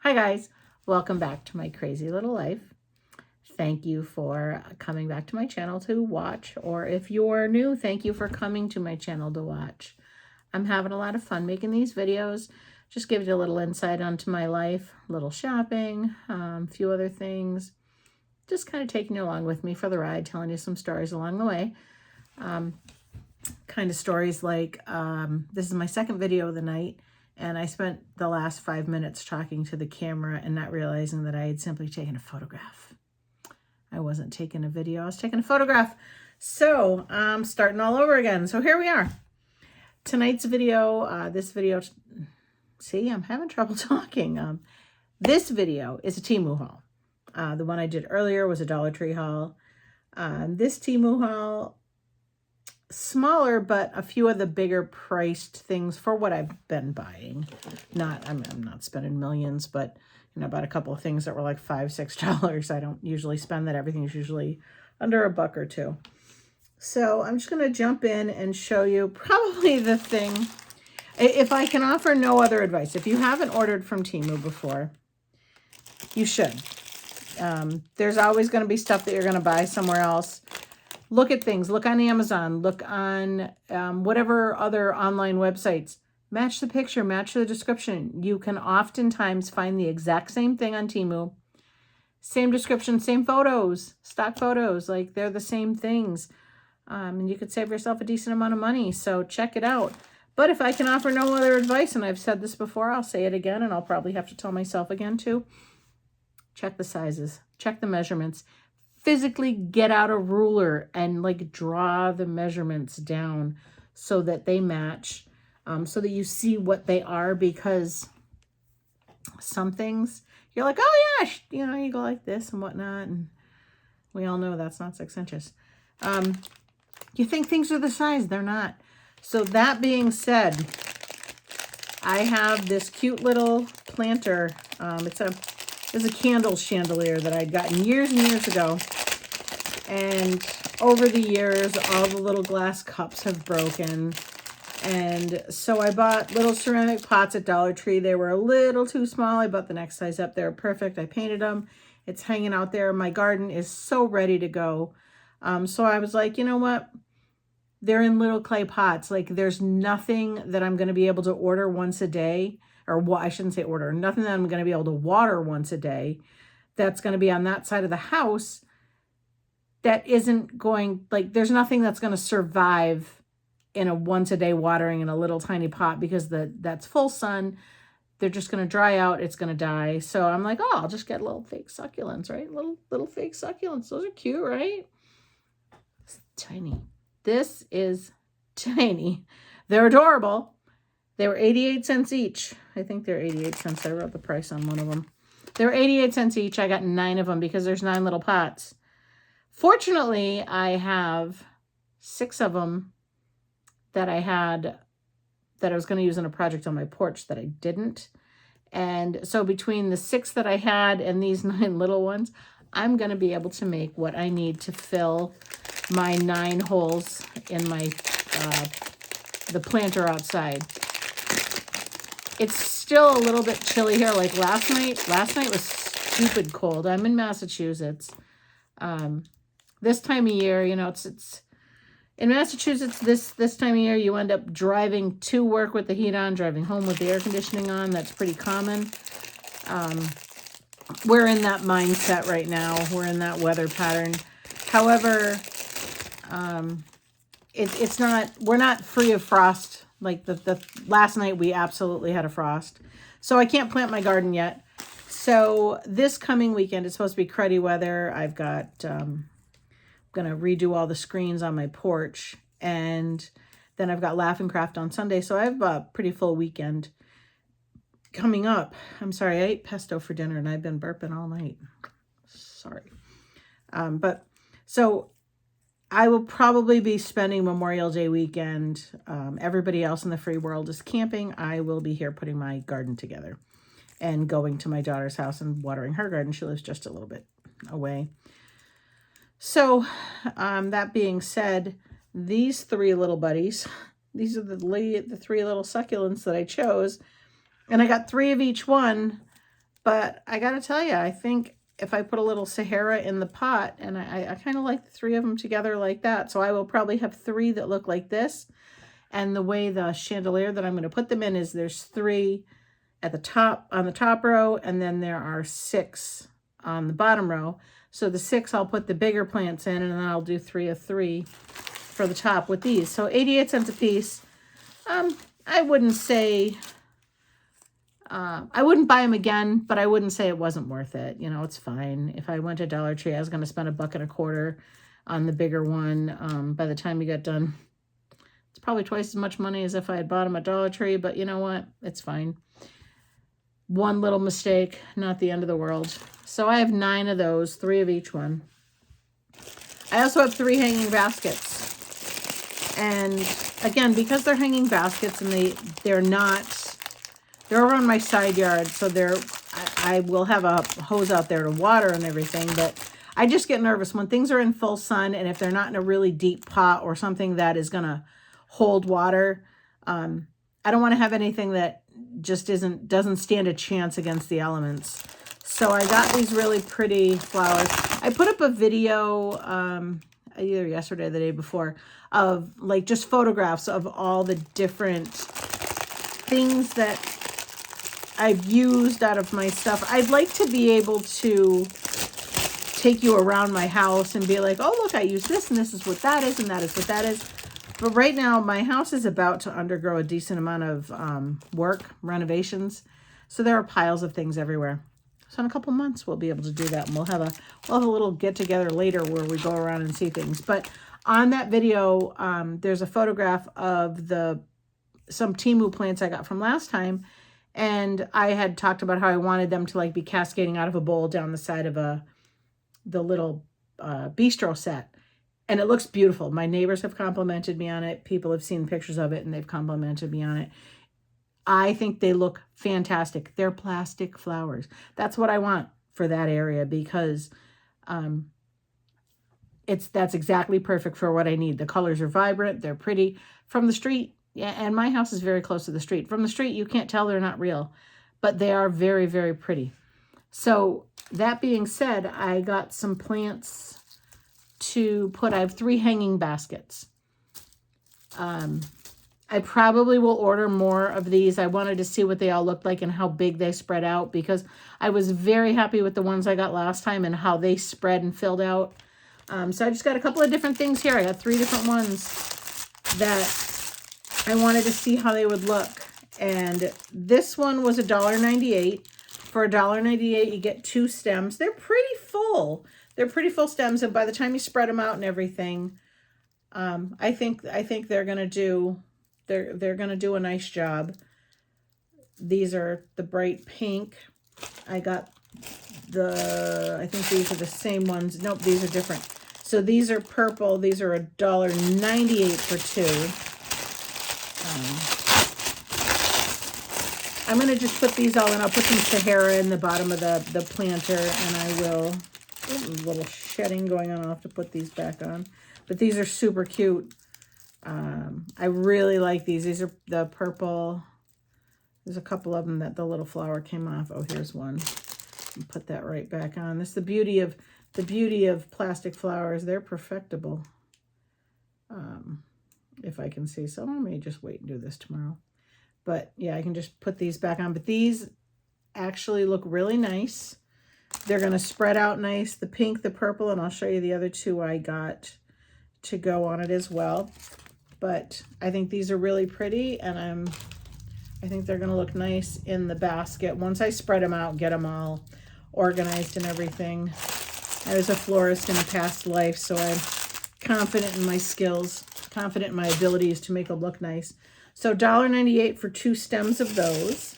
Hi guys, welcome back to my crazy little life. Thank you for coming back to my channel to watch, or if you're new, thank you for coming to my channel to watch. I'm having a lot of fun making these videos, just give you a little insight onto my life, a little shopping, a few other things, just kind of taking you along with me for the ride, telling you some stories along the way. Kind of stories like, this is my second video of the night, and I spent the last 5 minutes talking to the camera and not realizing that I had simply taken a photograph. I wasn't taking a video, I was taking a photograph. So I'm starting all over again. So here we are. Tonight's video, this video, see, I'm having trouble talking. This video is a Teemu haul. The one I did earlier was a Dollar Tree haul. This Teemu haul, smaller, but a few of the bigger priced things for what I've been buying. I'm not spending millions, but you know, about a couple of things that were like $5, $6. I don't usually spend that. Everything's usually under a buck or two. So I'm just going to jump in and show you probably the thing. If I can offer no other advice, if you haven't ordered from Teemu before, you should. There's always going to be stuff that you're going to buy somewhere else. Look at things. Look on Amazon. Look on whatever other online websites. Match the picture. Match the description. You can oftentimes find the exact same thing on Teemu. Same description, same photos, stock photos. Like, they're the same things. And you could save yourself a decent amount of money. So check it out. But if I can offer no other advice, and I've said this before, I'll say it again, and I'll probably have to tell myself again too. Check the sizes. Check the measurements. Physically get out a ruler and like draw the measurements down so that they match, so that you see what they are, because some things you're like, oh yeah, you know, you go like this and whatnot, and we all know that's not 6 inches. You think things are the size, they're not. So that being said, I have this cute little planter. It's a candle chandelier that I'd gotten years and years ago. And over the years, all the little glass cups have broken. And so I bought little ceramic pots at Dollar Tree. They were a little too small. I bought the next size up. They were perfect. I painted them. It's hanging out there. My garden is so ready to go. So I was like, you know what? They're in little clay pots. Like, there's nothing that I'm going to be able to order once a day. Or what, I shouldn't say order, nothing that I'm going to be able to water once a day that's going to be on that side of the house that isn't going, like, there's nothing that's going to survive in a once a day watering in a little tiny pot, because that's full sun. They're just going to dry out. It's going to die. So I'm like, oh, I'll just get little fake succulents, right? Little fake succulents. Those are cute, right? It's tiny. This is tiny. They're adorable. They were 88 cents each. I think they're 88 cents. I wrote the price on one of them. They were 88 cents each. I got 9 of them because there's 9 little pots. Fortunately, I have 6 of them that I was going to use in a project on my porch that I didn't. And so between the 6 that I had and these 9 little ones, I'm going to be able to make what I need to fill my 9 holes in my the planter outside. It's still a little bit chilly here. Like last night was stupid cold. I'm in Massachusetts. This time of year, you know, it's in Massachusetts, this time of year, you end up driving to work with the heat on, driving home with the air conditioning on. That's pretty common. We're in that mindset right now. We're in that weather pattern. However, it's not, we're not free of frost. Like the last night we absolutely had a frost. So I can't plant my garden yet. So this coming weekend, it's supposed to be cruddy weather. I've got, I'm going to redo all the screens on my porch. And then I've got Laugh and Craft on Sunday. So I have a pretty full weekend coming up. I'm sorry, I ate pesto for dinner and I've been burping all night. Sorry. But so I will probably be spending Memorial Day weekend. Everybody else in the free world is camping. I will be here putting my garden together and going to my daughter's house and watering her garden. She lives just a little bit away. So that being said, these 3 little buddies, these are the 3 little succulents that I chose. And I got 3 of each one But I got to tell you, I think if I put a little Sahara in the pot, and I kind of like the 3 of them together like that. So I will probably have 3 that look like this. And the way the chandelier that I'm going to put them in is there's 3 at the top, on the top row, and then there are 6 on the bottom row. So the 6 I'll put the bigger plants in, and then I'll do 3 of 3 for the top with these. So 88 cents a piece. I wouldn't say, I wouldn't buy them again, but I wouldn't say it wasn't worth it. You know, it's fine. If I went to Dollar Tree, I was going to spend $1.25 on the bigger one. By the time you got done, it's probably twice as much money as if I had bought them at Dollar Tree, but you know what? It's fine. One little mistake, not the end of the world. So I have 9 of those, 3 of each one. I also have 3 hanging baskets. And again, because they're hanging baskets and they're over on my side yard, so I will have a hose out there to water and everything, but I just get nervous when things are in full sun, and if they're not in a really deep pot or something that is going to hold water, I don't want to have anything that just doesn't stand a chance against the elements. So I got these really pretty flowers. I put up a video either yesterday or the day before of like just photographs of all the different things that I've used out of my stuff. I'd like to be able to take you around my house and be like, oh, look, I use this, and this is what that is, and that is what that is. But right now, my house is about to undergo a decent amount of work, renovations. So there are piles of things everywhere. So in a couple months, we'll be able to do that. And we'll have a little get-together later where we go around and see things. But on that video, there's a photograph of some Teemu plants I got from last time. And I had talked about how I wanted them to like be cascading out of a bowl down the side of the little bistro set. And it looks beautiful. My neighbors have complimented me on it. People have seen pictures of it and they've complimented me on it. I think they look fantastic. They're plastic flowers. That's what I want for that area because that's exactly perfect for what I need. The colors are vibrant. They're pretty. From the street, yeah, and my house is very close to the street. From the street, you can't tell they're not real, but they are very, very pretty. So that being said, I got some plants to put. I have 3 hanging baskets. I probably will order more of these. I wanted to see what they all looked like and how big they spread out because I was very happy with the ones I got last time and how they spread and filled out. So I just got a couple of different things here. I got 3 different ones that I wanted to see how they would look. And this one was $1.98. For $1.98, you get 2 stems. They're pretty full. They're pretty full stems, and by the time you spread them out and everything, I think they're gonna do a nice job. These are the bright pink. I got I think these are the same ones. Nope, these are different. So these are purple. These are $1.98 for 2. I'm going to just put these all in. I'll put some Sahara in the bottom of the planter, and I will... There's a little shedding going on. I'll have to put these back on. But these are super cute. I really like these. These are the purple. There's a couple of them that the little flower came off. Oh, here's one. I'll put that right back on. This is the beauty of plastic flowers. They're perfectible. If I can see. So I may just wait and do this tomorrow. But yeah, I can just put these back on. But these actually look really nice. They're going to spread out nice. The pink, the purple, and I'll show you the other 2 I got to go on it as well. But I think these are really pretty, and I think they're going to look nice in the basket. Once I spread them out, get them all organized and everything. I was a florist in a past life, so I'm confident in my skills, confident in my abilities to make them look nice. So $1.98 for 2 stems of those.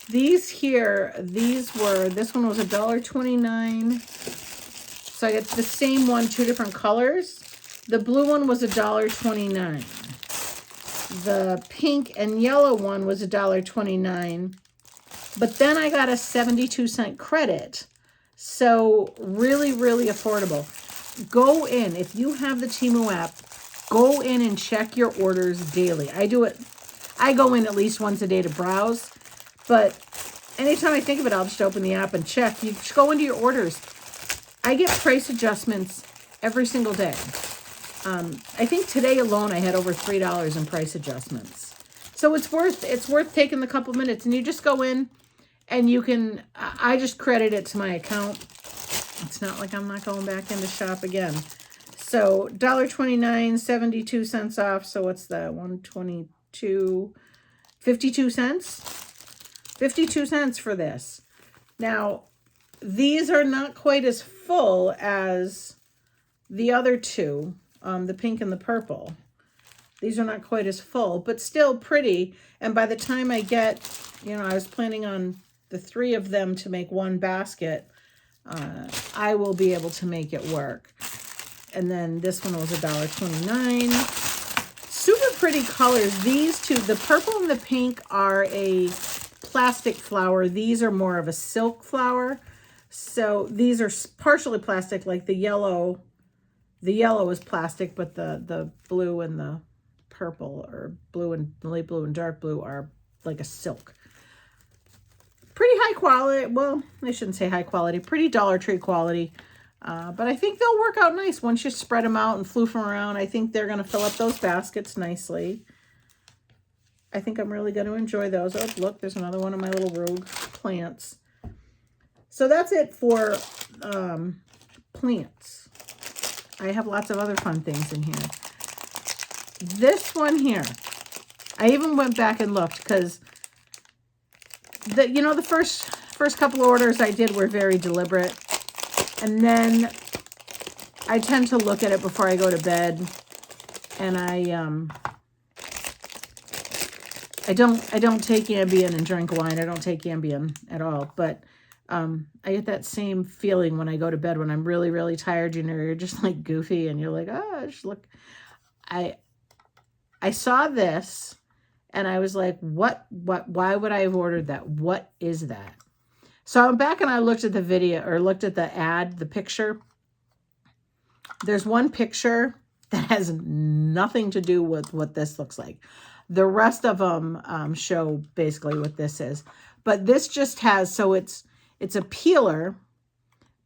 These here, this one was $1.29. So I get the same one, 2 different colors. The blue one was $1.29. The pink and yellow one was $1.29. But then I got a 72-cent credit. So really, really affordable. Go in, if you have the Teemu app, go in and check your orders daily. I do it. I go in at least once a day to browse. But anytime I think of it, I'll just open the app and check. You just go into your orders. I get price adjustments every single day. I think today alone I had over $3 in price adjustments. So it's worth taking the couple minutes, and you just go in and you can, I just credit it to my account. It's not like I'm not going back in to shop again. So $1.29, 72 cents off. So what's that? 122, 52 cents. 52 cents for this. Now, these are not quite as full as the other two, the pink and the purple. These are not quite as full, but still pretty. And by the time I get, I was planning on the 3 of them to make one basket. I will be able to make it work. And then this one was $1.29. Super pretty colors. These two, the purple and the pink, are a plastic flower. These are more of a silk flower. So these are partially plastic, like the yellow. The yellow is plastic, but the blue and the purple, or blue and light blue and dark blue, are like a silk. Pretty high quality. Well, I shouldn't say high quality. Pretty Dollar Tree quality. But I think they'll work out nice once you spread them out and floof them around. I think they're going to fill up those baskets nicely. I think I'm really going to enjoy those. Oh, look, there's another one of my little rogue plants. So that's it for plants. I have lots of other fun things in here. This one here, I even went back and looked, because the first couple of orders I did were very deliberate. And then I tend to look at it before I go to bed, and I don't take Ambien and drink wine. I don't take Ambien at all, but I get that same feeling when I go to bed when I'm really, really tired. You're just like goofy, and you're like, oh, just look. I saw this, and I was like, what, why would I have ordered that? What is that? So I'm back and I looked at the video, or looked at the ad, the picture. There's one picture that has nothing to do with what this looks like. The rest of them show basically what this is. But this just has, so it's a peeler,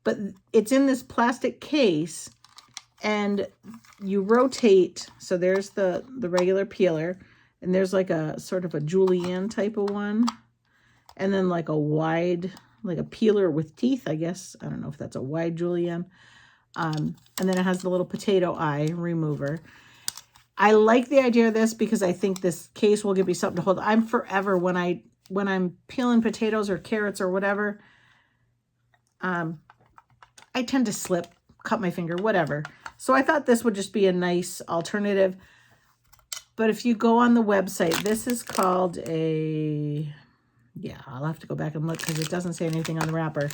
but it's in this plastic case, and you rotate. So there's the regular peeler, and there's like a sort of a julienne type of one, and then like a wide, like a peeler with teeth, I guess. I don't know if that's a wide julienne. And then it has the little potato eye remover. I like the idea of this because I think this case will give me something to hold. I'm forever, when I'm peeling potatoes or carrots or whatever, I tend to slip, cut my finger, whatever. So I thought this would just be a nice alternative. But if you go on the website, this is called a, yeah, I'll have to go back and look because it doesn't say anything on the wrapper.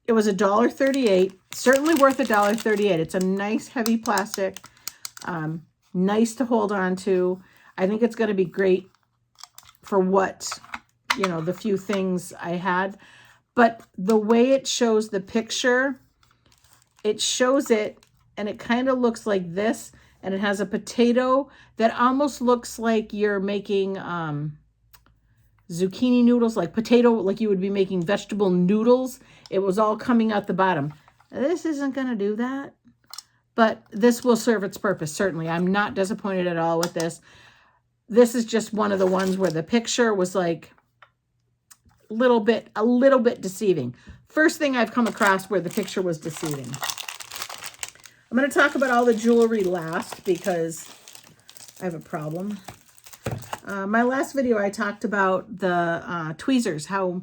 It was $1.38, certainly worth $1.38. It's a nice heavy plastic, nice to hold on to. I think it's going to be great for what, the few things I had. But the way it shows the picture, it shows it, and it kind of looks like this, and it has a potato that almost looks like you're making zucchini noodles, like potato, like you would be making vegetable noodles. It was all coming out the bottom. This isn't going to do that, but this will serve its purpose, certainly. I'm not disappointed at all with this. This is just one of the ones where the picture was like a little bit deceiving. First thing I've come across where the picture was deceiving. I'm going to talk about all the jewelry last because I have a problem. My last video, I talked about the tweezers, how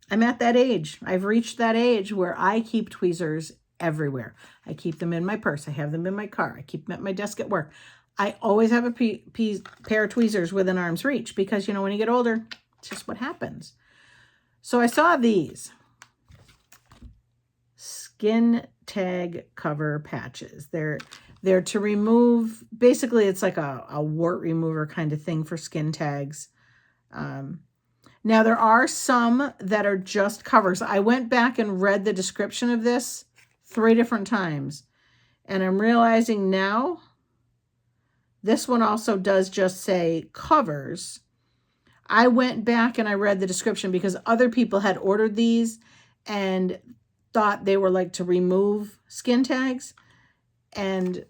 I'm at that age. I've reached that age where I keep tweezers everywhere. I keep them in my purse. I have them in my car. I keep them at my desk at work. I always have a pair of tweezers within arm's reach because, when you get older, it's just what happens. So I saw these skin tag cover patches. They're to remove, basically it's like a wart remover kind of thing for skin tags. Now there are some that are just covers. I went back and read the description of this 3 different times, and I'm realizing now this one also does just say covers. I went back and I read the description because other people had ordered these and thought they were like to remove skin tags. And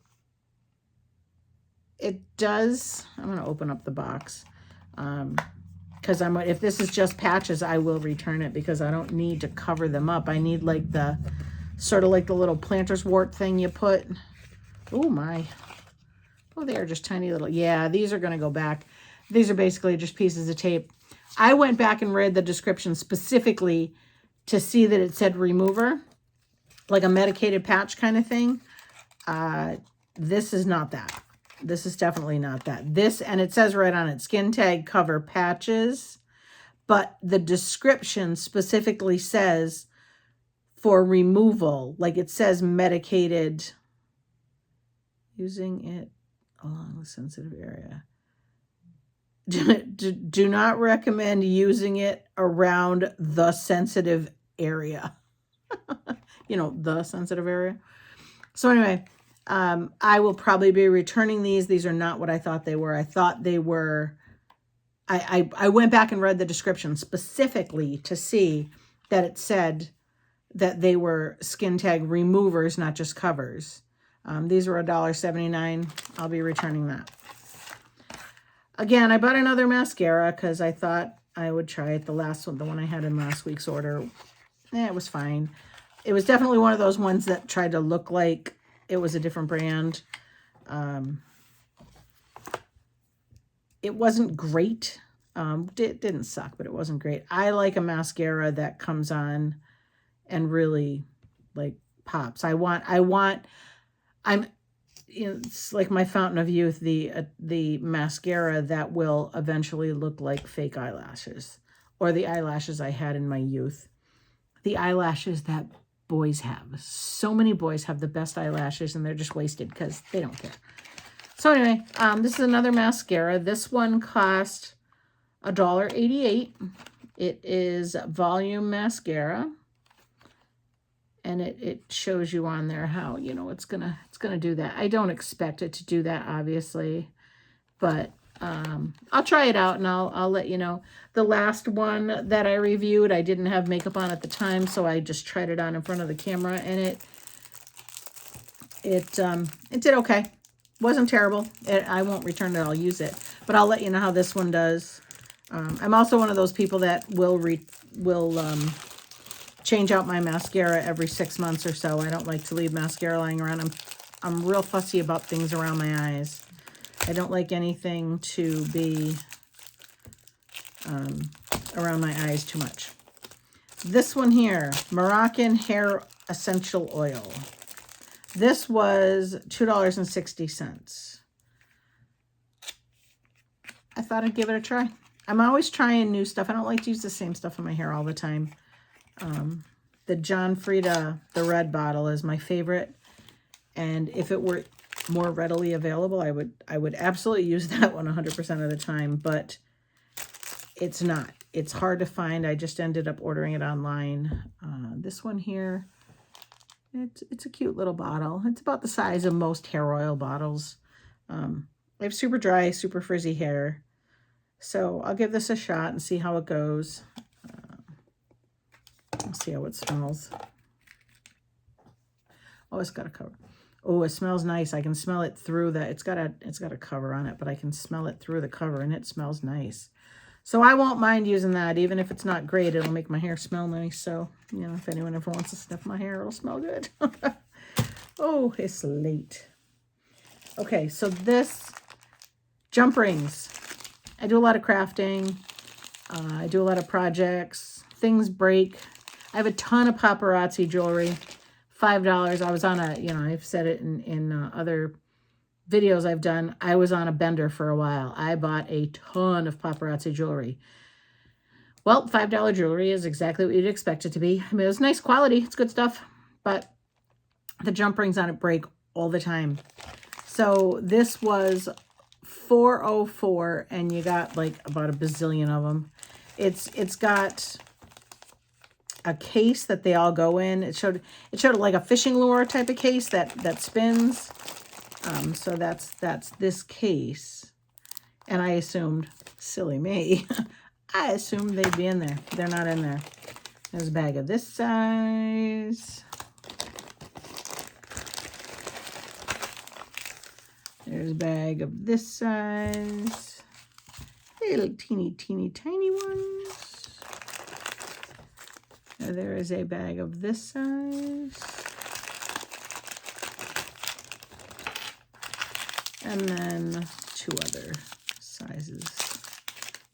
it does. I'm going to open up the box. Because if this is just patches, I will return it because I don't need to cover them up. I need like the, sort of like the little planter's wart thing you put. Oh my. Oh, they are just tiny little, yeah, these are going to go back. These are basically just pieces of tape. I went back and read the description specifically to see that it said remover, like a medicated patch kind of thing. This is not that. This is definitely not that. This, and it says right on it, skin tag cover patches, but the description specifically says for removal, like it says medicated, using it along the sensitive area. Do not recommend using it around the sensitive area. You know, the sensitive area. So anyway, I will probably be returning these. These are not what I thought they were. I thought they were, I went back and read the description specifically to see that it said that they were skin tag removers, not just covers. These were $1.79. I'll be returning that. Again, I bought another mascara because I thought I would try it. The last one, the one I had in last week's order, it was fine. It was definitely one of those ones that tried to look like it was a different brand. It wasn't great. It didn't suck, but it wasn't great. I like a mascara that comes on and really like pops. You know, it's like my fountain of youth, the mascara that will eventually look like fake eyelashes, or the eyelashes I had in my youth. The eyelashes that boys have. So many boys have the best eyelashes and they're just wasted because they don't care. So anyway, this is another mascara. This one cost $1.88. It is volume mascara. And it shows you on there how, you know, it's gonna do that. I don't expect it to do that, obviously, but I'll try it out and I'll let you know. The last one that I reviewed, I didn't have makeup on at the time, so I just tried it on in front of the camera, and it did okay. Wasn't terrible. I won't return it. I'll use it, but I'll let you know how this one does. I'm also one of those people that will change out my mascara every 6 months or so. I don't like to leave mascara lying around. I'm real fussy about things around my eyes. I don't like anything to be around my eyes too much. This one here, Moroccan Hair Essential Oil. This was $2.60. I thought I'd give it a try. I'm always trying new stuff. I don't like to use the same stuff in my hair all the time. The John Frieda, the red bottle, is my favorite. And if it were more readily available, I would absolutely use that one 100% of the time. But it's not. It's hard to find. I just ended up ordering it online. This one here, it's a cute little bottle. It's about the size of most hair oil bottles. I have super dry, super frizzy hair. So I'll give this a shot and see how it goes. Let's see how it smells. Oh, it's got a cover. Oh, it smells nice. I can smell it through the, it's got a cover on it, but I can smell it through the cover and it smells nice. So I won't mind using that. Even if it's not great, it'll make my hair smell nice. So, you know, if anyone ever wants to sniff my hair, it'll smell good. Oh, it's late. Okay, so this, jump rings. I do a lot of crafting. I do a lot of projects. Things break. I have a ton of paparazzi jewelry. $5. I was on a, you know, I've said it in other videos I've done. I was on a bender for a while. I bought a ton of paparazzi jewelry. Well, $5 jewelry is exactly what you'd expect it to be. I mean, it was nice quality. It's good stuff. But the jump rings on it break all the time. So this was $4.04, and you got like about a bazillion of them. It's got a case that they all go in. It showed like a fishing lure type of case that spins. So that's this case. And I assumed, silly me, I assumed they'd be in there. They're not in there. There's a bag of this size. There's a bag of this size. Little teeny, teeny, tiny ones. And there is a bag of this size. And then 2 other sizes.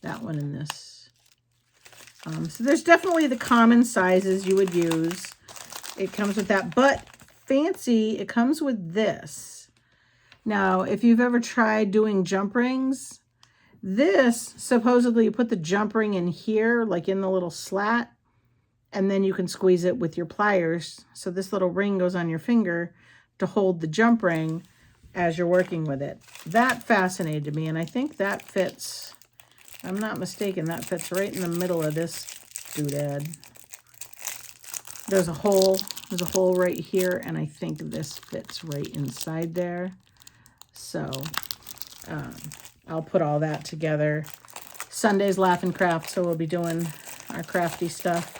That one and this. So there's definitely the common sizes you would use. It comes with that. But fancy, it comes with this. Now, if you've ever tried doing jump rings, this, supposedly you put the jump ring in here, like in the little slat, and then you can squeeze it with your pliers. So this little ring goes on your finger to hold the jump ring as you're working with it. That fascinated me, and I think that fits, if I'm not mistaken, that fits right in the middle of this doodad. There's a hole right here, and I think this fits right inside there. So I'll put all that together. Sunday's Laugh and Craft, so we'll be doing our crafty stuff.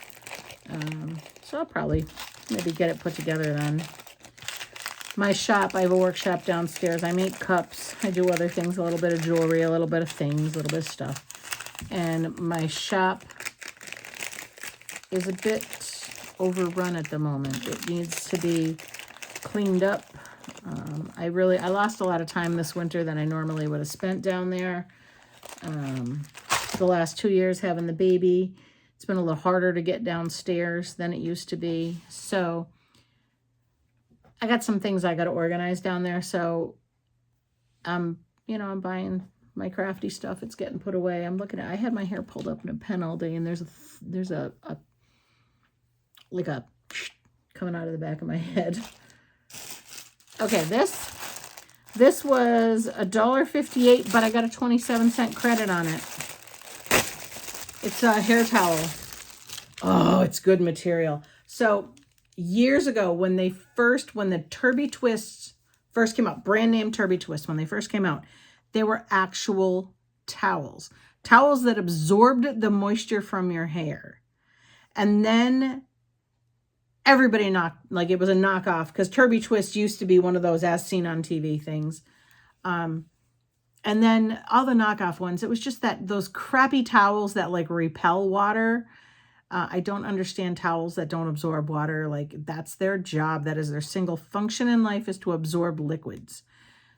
So I'll probably maybe get it put together then. My shop, I have a workshop downstairs. I make cups. I do other things, a little bit of jewelry, a little bit of things, a little bit of stuff. And my shop is a bit overrun at the moment. It needs to be cleaned up. I lost a lot of time this winter than I normally would have spent down there. The last 2 years having the baby, it's been a little harder to get downstairs than it used to be. So I got some things I got to organize down there. So I'm buying my crafty stuff. It's getting put away. I'm looking at, I had my hair pulled up in a pen all day, and there's a coming out of the back of my head. Okay, this was $1.58, but I got a 27-cent credit on it. It's a hair towel. Oh, it's good material. So years ago, when the Turby Twists first came out, brand name Turby Twist, when they first came out, they were actual towels. Towels that absorbed the moisture from your hair. And then everybody it was a knockoff, because Turby Twist used to be one of those as seen on TV things. And then all the knockoff ones, it was just those crappy towels that repel water. I don't understand towels that don't absorb water. That's their job. That is their single function in life, is to absorb liquids.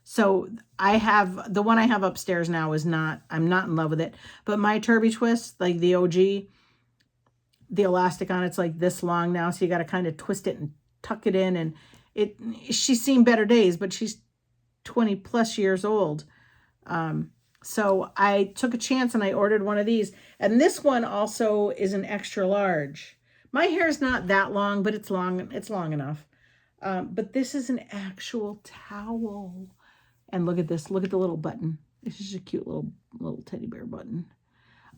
So the one I have upstairs now I'm not in love with it. But my Turby Twist, like the OG, the elastic on it's like this long now. So you got to kind of twist it and tuck it in. And she's seen better days, but she's 20 plus years old. So I took a chance and I ordered one of these. And this one also is an extra large. My hair is not that long, but it's long. It's long enough. But this is an actual towel. And look at this. Look at the little button. It's just a cute little teddy bear button.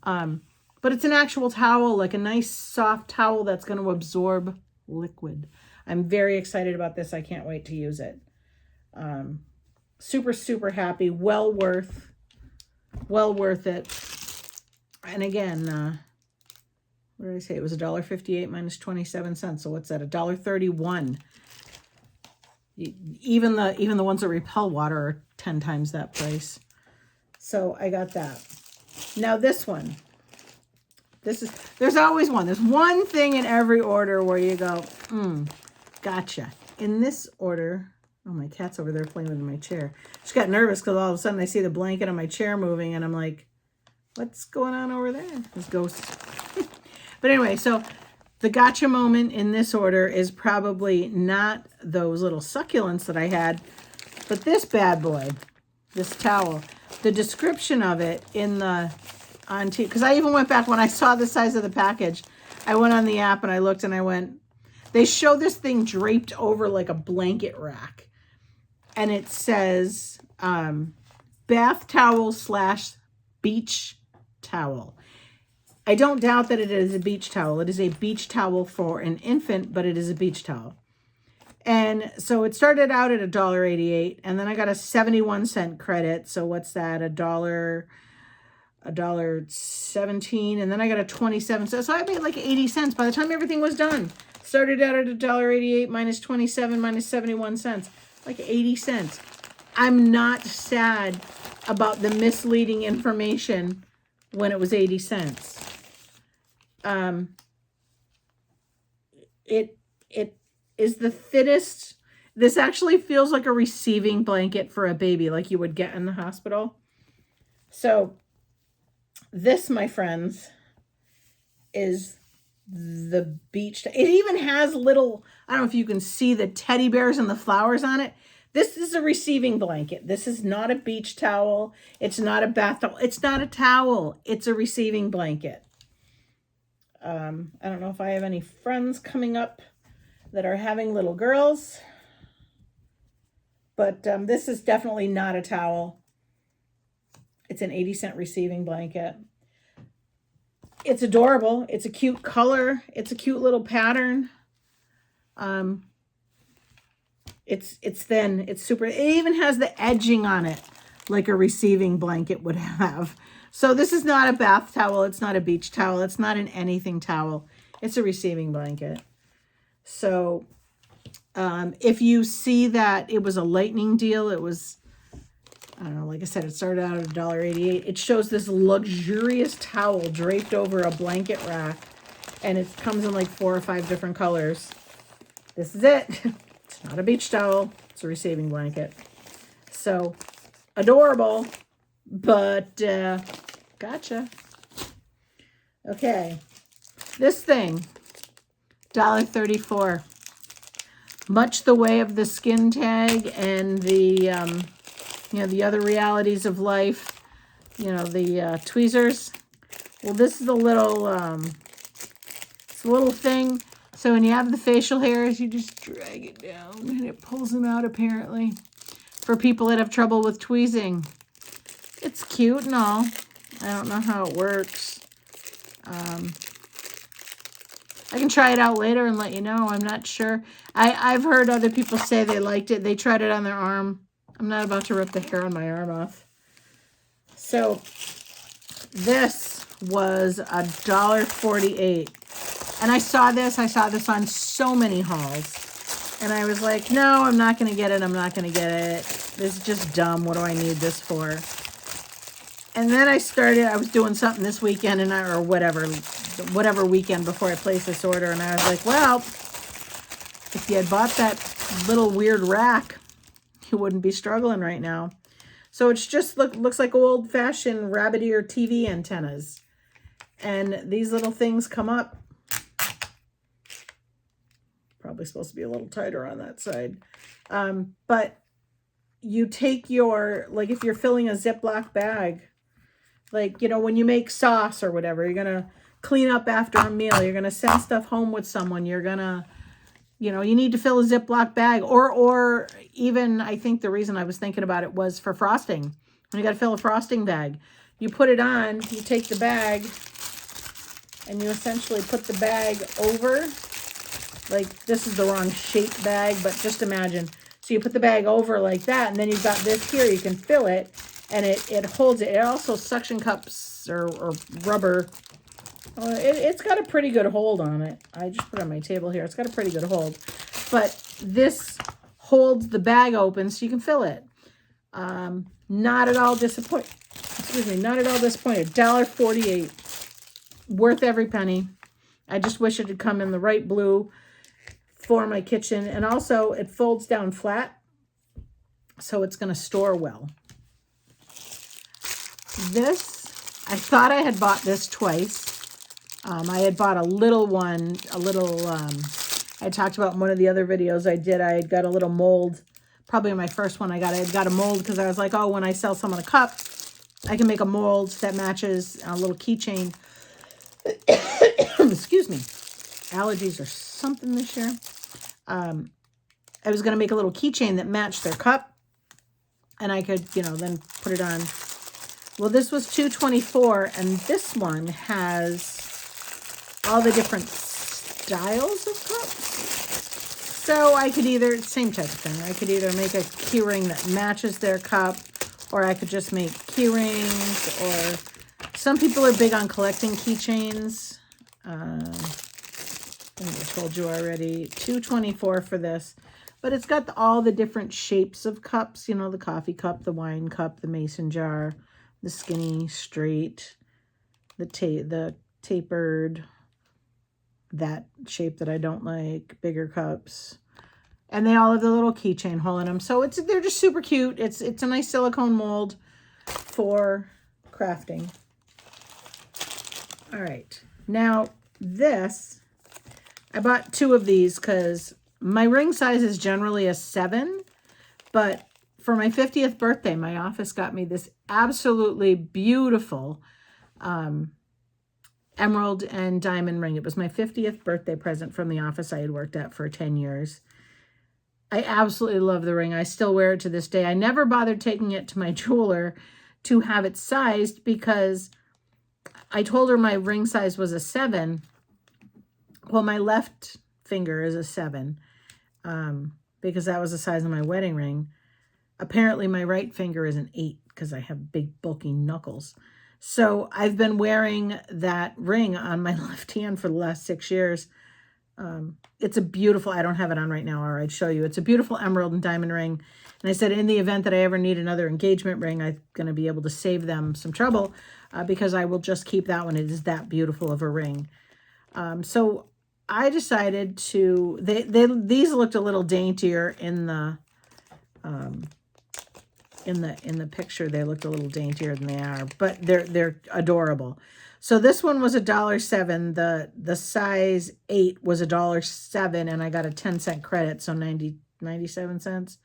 But it's an actual towel, like a nice soft towel that's going to absorb liquid. I'm very excited about this. I can't wait to use it. Super, super happy. Well worth it. And again, what did I say? It was $1.58 minus 27 cents. So what's that? $1.31. Even the ones that repel water are 10 times that price. So I got that. Now this one. There's always one. There's one thing in every order where you go, gotcha. In this order, oh, my cat's over there playing with my chair. She got nervous because all of a sudden I see the blanket on my chair moving, and I'm like, what's going on over there? This ghost. But anyway, so the gotcha moment in this order is probably not those little succulents that I had, but this bad boy, this towel. The description of it because I even went back when I saw the size of the package. I went on the app and I looked and I went, they show this thing draped over like a blanket rack. And it says bath towel / beach towel. I don't doubt that it is a beach towel. It is a beach towel for an infant, but it is a beach towel. And so it started out at $1.88, and then I got a 71-cent credit. So what's that? $1.17, and then I got a 27 cents. So I made like 80 cents by the time everything was done. Started out at $1.88 minus 27 minus 71 cents, like 80 cents. I'm not sad about the misleading information when it was 80 cents. It is the thinnest. This actually feels like a receiving blanket for a baby, like you would get in the hospital. So this, my friends, is the beach. It even has little, I don't know if you can see the teddy bears and the flowers on it. This is a receiving blanket. This is not a beach towel. It's not a bath towel. It's not a towel. It's a receiving blanket. I don't know if I have any friends coming up that are having little girls, but this is definitely not a towel. It's an 80-cent receiving blanket. It's adorable. It's a cute color. It's a cute little pattern. It's thin. It's super. It even has the edging on it like a receiving blanket would have. So this is not a bath towel. It's not a beach towel. It's not an anything towel. It's a receiving blanket. So if you see that it was a lightning deal, it was, I don't know, like I said, it started out at $1.88. It shows this luxurious towel draped over a blanket rack, and it comes in like 4 or 5 different colors. This is it. It's not a beach towel. It's a receiving blanket. So adorable, but gotcha. Okay, this thing, $1.34. Much the way of the skin tag and the the other realities of life, the tweezers. Well, this is a little, it's a little thing. So when you have the facial hairs, you just drag it down and it pulls them out, apparently. For people that have trouble with tweezing. It's cute and all. I don't know how it works. I can try it out later and let you know. I'm not sure. I've heard other people say they liked it. They tried it on their arm. I'm not about to rip the hair on my arm off. So this was $1.48. And I saw this on so many hauls. And I was like, no, I'm not going to get it. I'm not going to get it. This is just dumb. What do I need this for? And then I was doing something this weekend, or whatever weekend before I placed this order. And I was like, well, if you had bought that little weird rack, you wouldn't be struggling right now. So it's just looks like old-fashioned rabbit ear TV antennas. And these little things come up. Probably supposed to be a little tighter on that side. But you take your, like if you're filling a Ziploc bag, like, when you make sauce or whatever, you're going to clean up after a meal. You're going to send stuff home with someone. You're going to, you need to fill a Ziploc bag. Or even, I think the reason I was thinking about it was for frosting. When you got to fill a frosting bag. You put it on, you take the bag, and you essentially put the bag over. Like, this is the wrong shaped bag, but just imagine. So you put the bag over like that, and then you've got this here. You can fill it, and it holds it. It also suction cups or rubber. It's got a pretty good hold on it. I just put it on my table here. It's got a pretty good hold. But this holds the bag open so you can fill it. Not at all disappointed. Excuse me, not at all disappointed. $1.48. Worth every penny. I just wish it had come in the right blue for my kitchen. And also, it folds down flat, so it's going to store well. This, I thought I had bought this twice. I had bought a little one, I talked about in one of the other videos I did. I had got a little mold, probably my first one I had got a mold because I was like, oh, when I sell someone a cup, I can make a mold that matches a little keychain. Excuse me. Allergies or something this year. I was going to make a little keychain that matched their cup, and I could, then put it on. Well, this was $2.24, and this one has all the different styles of cups. So I could either, same type of thing, I could either make a key ring that matches their cup, or I could just make key rings or Some people are big on collecting keychains. I think I told you already. $2.24 for this. But it's got all the different shapes of cups. You know, the coffee cup, the wine cup, the mason jar, the skinny, straight, the tapered, that shape that I don't like, bigger cups. And they all have the little keychain hole in them. So they're just super cute. It's a nice silicone mold for crafting. All right. Now this, I bought 2 of these because my ring size is generally a 7. But for my 50th birthday, my office got me this absolutely beautiful emerald and diamond ring. It was my 50th birthday present from the office I had worked at for 10 years. I absolutely love the ring. I still wear it to this day. I never bothered taking it to my jeweler to have it sized because I told her my ring size was a 7. Well, my left finger is a 7 because that was the size of my wedding ring. Apparently, my right finger is an 8 because I have big, bulky knuckles. So I've been wearing that ring on my left hand for the last 6 years. It's a beautiful, I don't have it on right now, or I'd show you. It's a beautiful emerald and diamond ring. And I said, in the event that I ever need another engagement ring, I'm going to be able to save them some trouble because I will just keep that one. It is that beautiful of a ring. So I decided to, these looked a little daintier in the picture. They looked a little daintier than they are, but they're adorable. So this one was $1.07. The size 8 was $1.07, and I got a 10-cent credit, so 97 cents.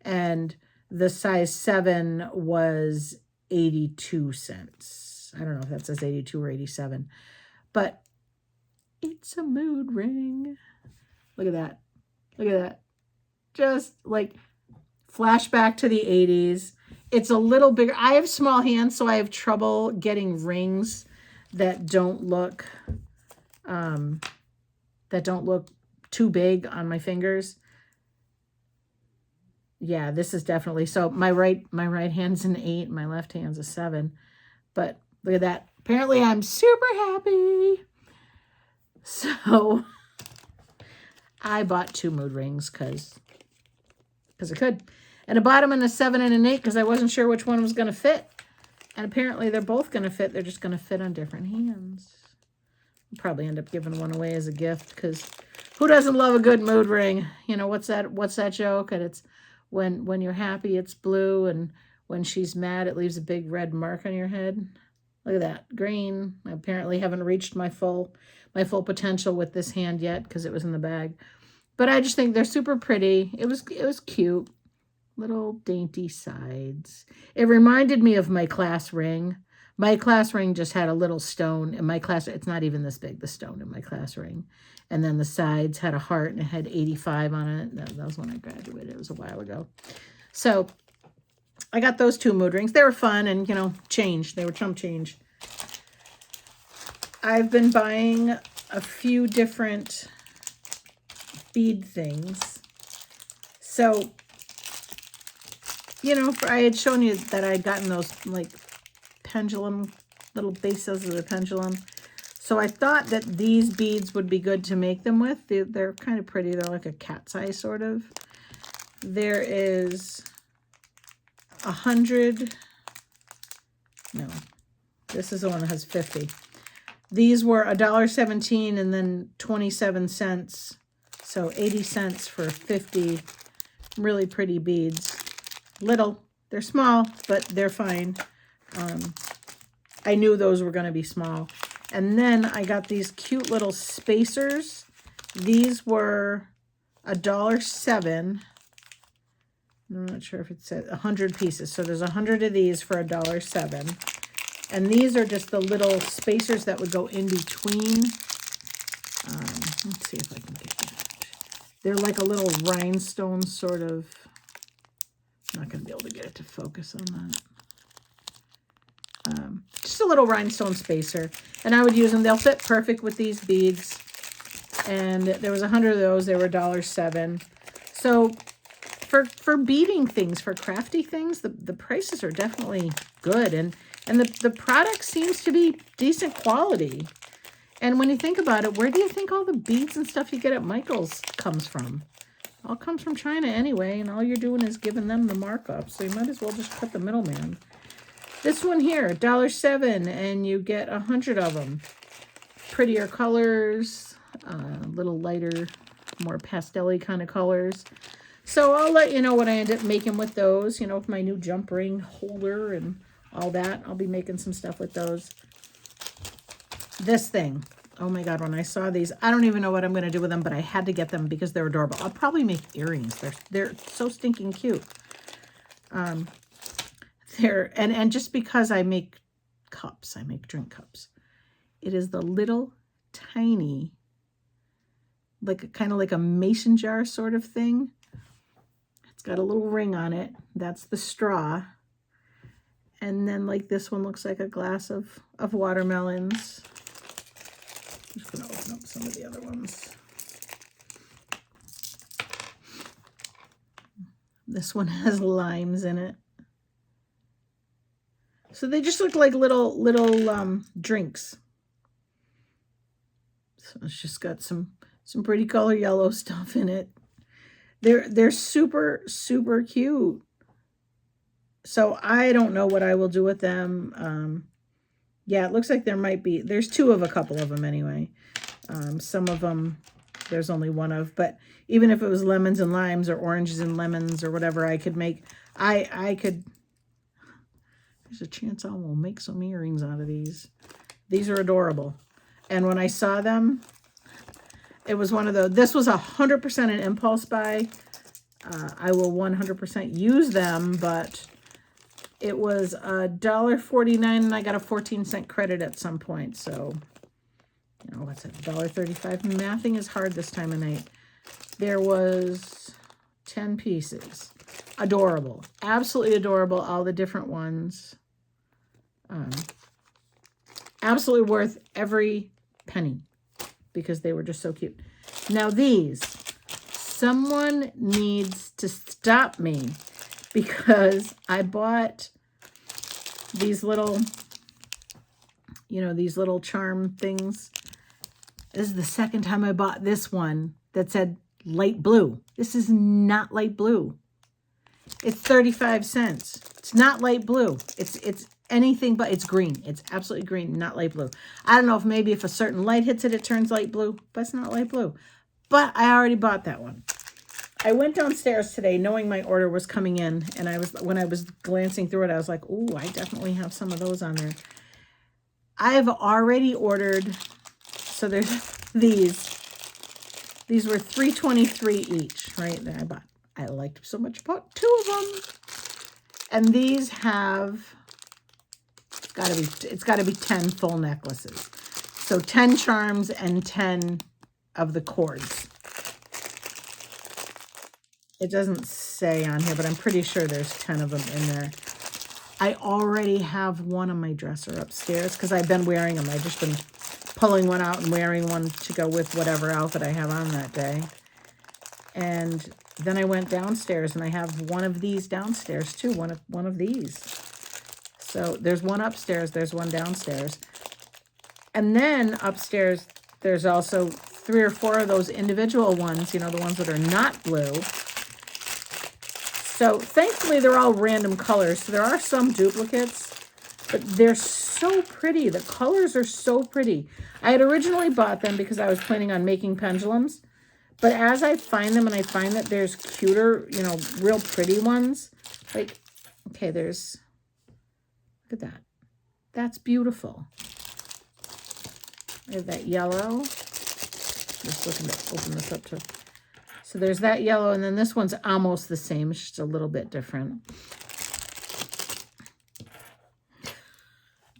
And the size 7 was 82 cents. I don't know if that says 82 or 87, but it's a mood ring. Look at that. Look at that. Just like flashback to the 80s. It's a little bigger. I have small hands, so I have trouble getting rings that don't look too big on my fingers. Yeah, this is definitely, so my right hand's an 8, my left hand's a 7. But look at that. Apparently I'm super happy. So I bought 2 mood rings because I could. And I bought them in a 7 and an 8 because I wasn't sure which one was going to fit. And apparently they're both going to fit. They're just going to fit on different hands. I'll probably end up giving one away as a gift because who doesn't love a good mood ring? You know, what's that joke? And it's when you're happy, it's blue. And when she's mad, it leaves a big red mark on your head. Look at that. Green. I apparently haven't reached my full potential with this hand yet because it was in the bag. But I just think they're super pretty. It was cute. Little dainty sides. It reminded me of my class ring. My class ring just had a little stone. In my class, it's not even this big, the stone in my class ring. And then the sides had a heart and it had 85 on it. That was when I graduated. It was a while ago. So I got those 2 mood rings. They were fun and, you know, change. They were chump change. I've been buying a few different bead things. So, you know, I had shown you that I had gotten those like pendulum, little bases of the pendulum. So I thought that these beads would be good to make them with. They're kind of pretty. They're like a cat's eye sort of. There is 100. No, this is the one that has 50. These were $1.17 and then 27 cents. So 80 cents for 50 really pretty beads. Little, they're small, but they're fine. I knew those were going to be small. And then I got these cute little spacers. These were $1.07. I'm not sure if it said 100 pieces. So there's 100 of these for $1.07. And these are just the little spacers that would go in between. Let's see if I can get that. They're like a little rhinestone sort of. I'm not going to be able to get it to focus on that. Just a little rhinestone spacer. And I would use them. They'll fit perfect with these beads. And there was 100 of those. They were $1.07. So for beading things, for crafty things, the prices are definitely good. And And the product seems to be decent quality. And when you think about it, where do you think all the beads and stuff you get at Michael's comes from? All comes from China anyway, and all you're doing is giving them the markup. So you might as well just cut the middleman. This one here, $1.07, and you get 100 of them. Prettier colors, a little lighter, more pastel-y kind of colors. So I'll let you know what I end up making with those, you know, with my new jump ring holder and all that. I'll be making some stuff with those. This thing, oh my God, when I saw these, I don't even know what I'm going to do with them, but I had to get them because they're adorable. I'll probably make earrings. They're so stinking cute. And just because I make cups, I make drink cups. It is the little tiny, like kind of like a mason jar sort of thing. It's got a little ring on it. That's the straw. And then like this one looks like a glass of watermelons. I'm just going to open up some of the other ones. This one has limes in it. So they just look like little drinks. So it's just got some pretty color yellow stuff in it. They're super, super cute. So I don't know what I will do with them. Yeah, it looks like there's two of a couple of them anyway. Some of them, there's only one of, but even if it was lemons and limes or oranges and lemons or whatever, I could make, I could, there's a chance I will make some earrings out of these. These are adorable. And when I saw them, it was one of those, this was 100% an impulse buy. I will 100% use them, but it was $1.49 and I got a 14-cent credit at some point. So, you know, what's it, $1.35? Mathing is hard this time of night. There was 10 pieces. Adorable. Absolutely adorable. All the different ones. Absolutely worth every penny because they were just so cute. Now these, someone needs to stop me because I bought these little, you know, these little charm things. This is the second time I bought this one that said light blue. This is not light blue. It's 35 cents. It's not light blue. It's anything but, it's green. It's absolutely green, not light blue. I don't know if maybe if a certain light hits it, it turns light blue, but it's not light blue. But I already bought that one. I went downstairs today knowing my order was coming in, and when I was glancing through it, I was like, "Ooh, I definitely have some of those on there." I've already ordered, so there's these. These were $3.23 each, right? That I bought. I liked so much, bought 2 of them. And these have, it's gotta be 10 full necklaces. So 10 charms and 10 of the cords. It doesn't say on here, but I'm pretty sure there's 10 of them in there. I already have one on my dresser upstairs because I've been wearing them. I've just been pulling one out and wearing one to go with whatever outfit I have on that day. And then I went downstairs and I have one of these downstairs too, one of these. So there's one upstairs, there's one downstairs. And then upstairs, there's also 3 or 4 of those individual ones, you know, the ones that are not blue. So thankfully they're all random colors. So there are some duplicates, but they're so pretty. The colors are so pretty. I had originally bought them because I was planning on making pendulums. But as I find them and I find that there's cuter, you know, real pretty ones, like, okay, there's, look at that. That's beautiful. I have that yellow. Just looking to open this up to, so there's that yellow, and then this one's almost the same. It's just a little bit different.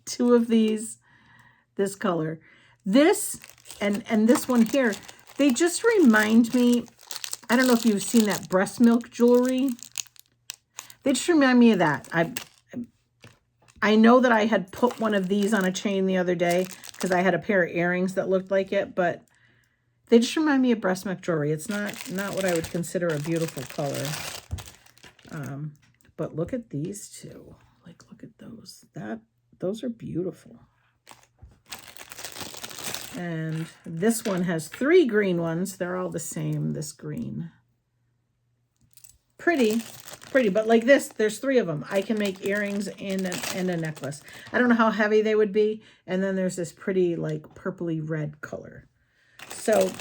2 of these, this color. This and this one here, they just remind me, I don't know if you've seen that breast milk jewelry. They just remind me of that. I know that I had put one of these on a chain the other day because I had a pair of earrings that looked like it, but they just remind me of breast milk jewelry. It's not what I would consider a beautiful color. But look at these 2. Like, look at those. those are beautiful. And this one has 3 green ones. They're all the same, this green. Pretty, but like this, there's 3 of them. I can make earrings and a necklace. I don't know how heavy they would be. And then there's this pretty like purpley red color. So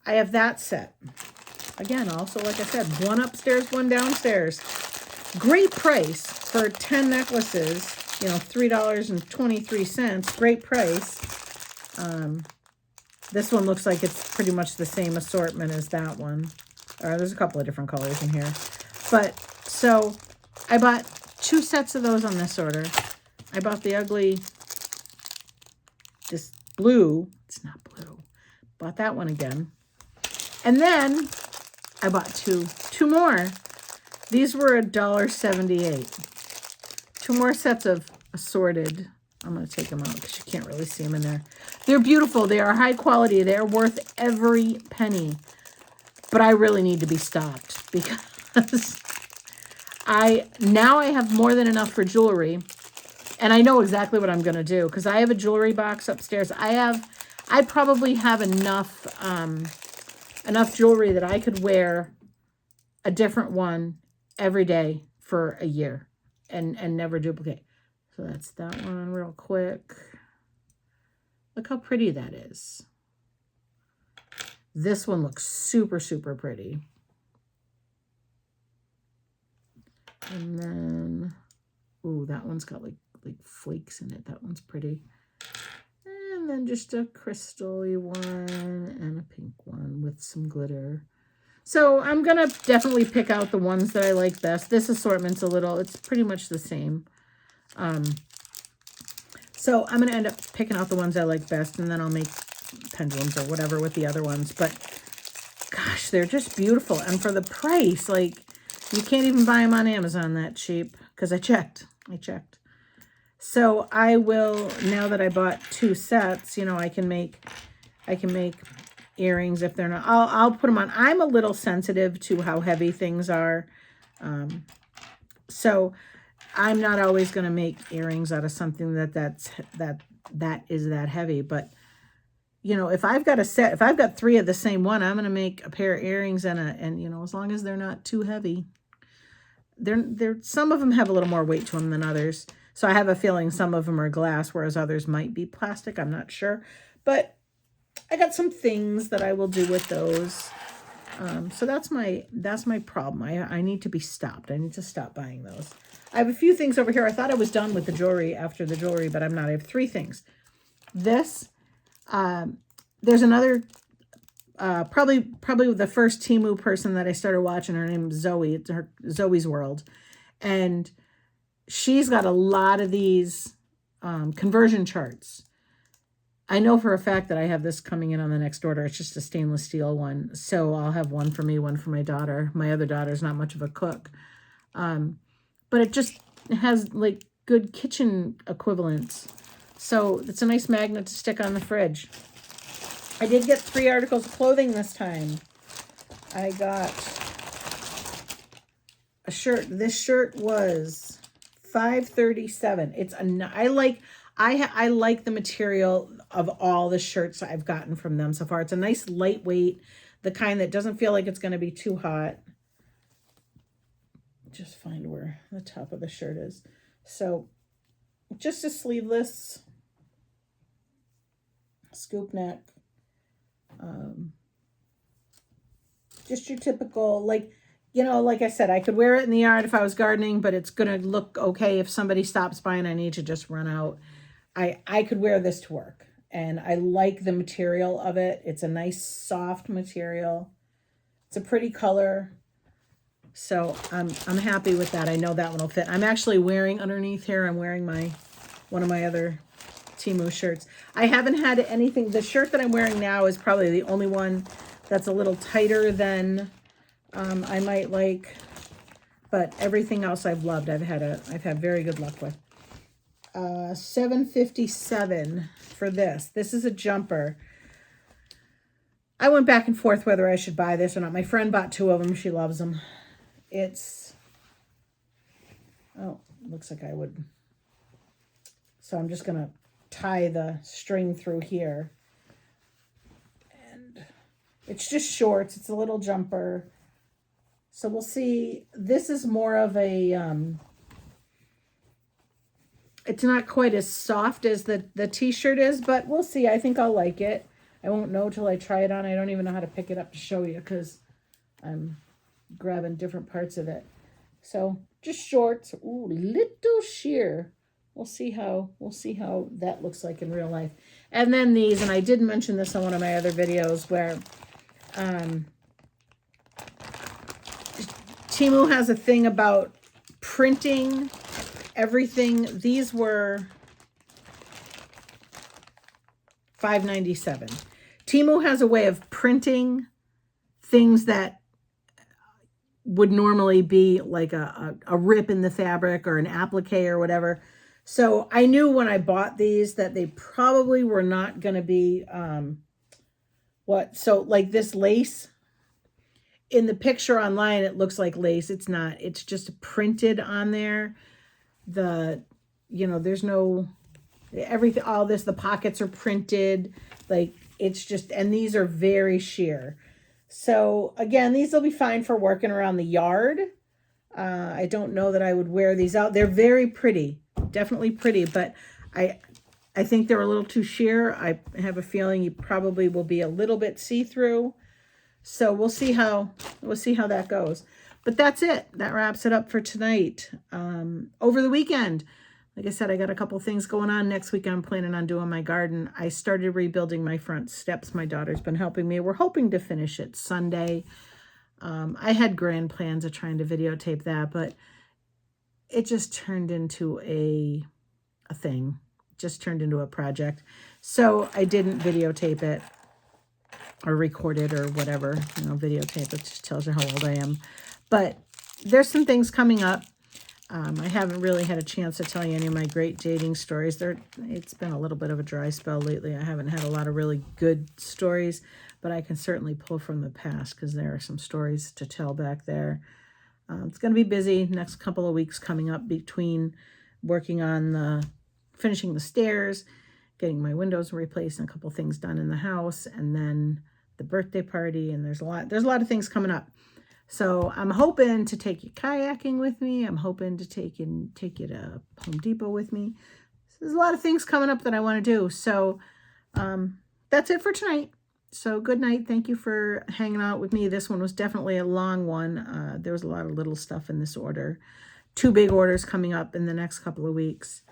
I have that set. Again, also, like I said, 1 upstairs, 1 downstairs. Great price for 10 necklaces, you know, $3.23. Great price. This one looks like it's pretty much the same assortment as that one. There's a couple of different colors in here. But, so, I bought 2 sets of those on this order. I bought the ugly, this blue. It's not blue. Bought that one again. And then, I bought two more. These were $1.78. 2 more sets of assorted. I'm going to take them out because you can't really see them in there. They're beautiful. They are high quality. They're worth every penny. But I really need to be stopped because now I have more than enough for jewelry. And I know exactly what I'm going to do because I have a jewelry box upstairs. I probably have enough jewelry that I could wear a different one every day for a year and never duplicate. So that's that one real quick. Look how pretty that is. This one looks super, super pretty. And then, ooh, that one's got like flakes in it. That one's pretty. And then just a crystal-y one and a pink one with some glitter. So I'm going to definitely pick out the ones that I like best. This assortment's it's pretty much the same. So I'm going to end up picking out the ones I like best, and then I'll make pendulums or whatever with the other ones. But gosh, they're just beautiful. And for the price, like, you can't even buy them on Amazon that cheap, because I checked. So I will, now that I bought 2 sets, you know, I can make earrings if they're not, I'll put them on. I'm a little sensitive to how heavy things are. So I'm not always going to make earrings out of something that is that heavy. But, you know, if I've got 3 of the same one, I'm going to make a pair of earrings and you know, as long as they're not too heavy. Some of them have a little more weight to them than others. So I have a feeling some of them are glass, whereas others might be plastic. I'm not sure. But I got some things that I will do with those. So that's my problem. I need to be stopped. I need to stop buying those. I have a few things over here. I thought I was done with the jewelry after the jewelry, but I'm not. I have 3 things. This, there's another, probably the first Teemu person that I started watching. Her name is Zoe. It's Zoe's World. And she's got a lot of these conversion charts. I know for a fact that I have this coming in on the next order. It's just a stainless steel one. So I'll have one for me, one for my daughter. My other daughter's not much of a cook. But it just has like good kitchen equivalents. So it's a nice magnet to stick on the fridge. I did get 3 articles of clothing this time. I got a shirt. This shirt was $5.37. I like the material of all the shirts I've gotten from them so far. It's a nice lightweight, the kind that doesn't feel like it's going to be too hot. Just find where the top of the shirt is. So just a sleeveless scoop neck. Just your typical, like, you know, like I said, I could wear it in the yard if I was gardening, but it's going to look okay if somebody stops by and I need to just run out. I could wear this to work, and I like the material of it. It's a nice soft material. It's a pretty color. So I'm happy with that. I know that one will fit. I'm actually wearing underneath here, I'm wearing one of my other Teemu shirts. I haven't had anything. The shirt that I'm wearing now is probably the only one that's a little tighter than I might like, but everything else I've loved. I've had very good luck with. $7.57 for this. This is a jumper. I went back and forth whether I should buy this or not. My friend bought 2 of them. She loves them. It's, oh, looks like I would So I'm just going to tie the string through here. And it's just shorts. It's a little jumper. So we'll see. This is more of a, it's not quite as soft as the t-shirt is, but we'll see. I think I'll like it. I won't know till I try it on. I don't even know how to pick it up to show you because I'm grabbing different parts of it. So just shorts. Ooh, little sheer. We'll see how that looks like in real life. And then these, and I did mention this on one of my other videos where Teemu has a thing about printing everything. These were $5.97. Teemu has a way of printing things that would normally be like a rip in the fabric or an applique or whatever. So I knew when I bought these that they probably were not going to be, so like this lace, in the picture online, it looks like lace. It's not. It's just printed on there. There's no, everything, all this, the pockets are printed. Like, it's just, and these are very sheer. So again, these will be fine for working around the yard. I don't know that I would wear these out. They're very pretty, definitely pretty, but I think they're a little too sheer. I have a feeling you probably will be a little bit see-through. So we'll see how that goes. But that's it. That wraps it up for tonight. Over the weekend, like I said, I got a couple things going on. Next week, I'm planning on doing my garden. I started rebuilding my front steps. My daughter's been helping me. We're hoping to finish it Sunday. I had grand plans of trying to videotape that, but it just turned into a thing. Just turned into a project. So I didn't videotape it or record it or whatever. Videotape it just tells you how old I am. But there's some things coming up. I haven't really had a chance to tell you any of my great dating stories. It's been a little bit of a dry spell lately. I haven't had a lot of really good stories, but I can certainly pull from the past because there are some stories to tell back there. It's going to be busy next couple of weeks coming up between working on finishing the stairs, getting my windows replaced, and a couple things done in the house, and then the birthday party, and there's a lot of things coming up. So I'm hoping to take you kayaking with me. I'm hoping to take you to Home Depot with me. So there's a lot of things coming up that I want to do. So that's it for tonight. So good night. Thank you for hanging out with me. This one was definitely a long one. There was a lot of little stuff in this order. 2 big orders coming up in the next couple of weeks.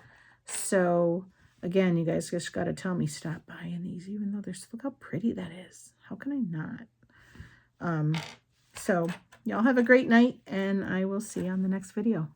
So again, you guys just got to tell me, stop buying these, even though look how pretty that is. How can I not? So y'all have a great night, and I will see you on the next video.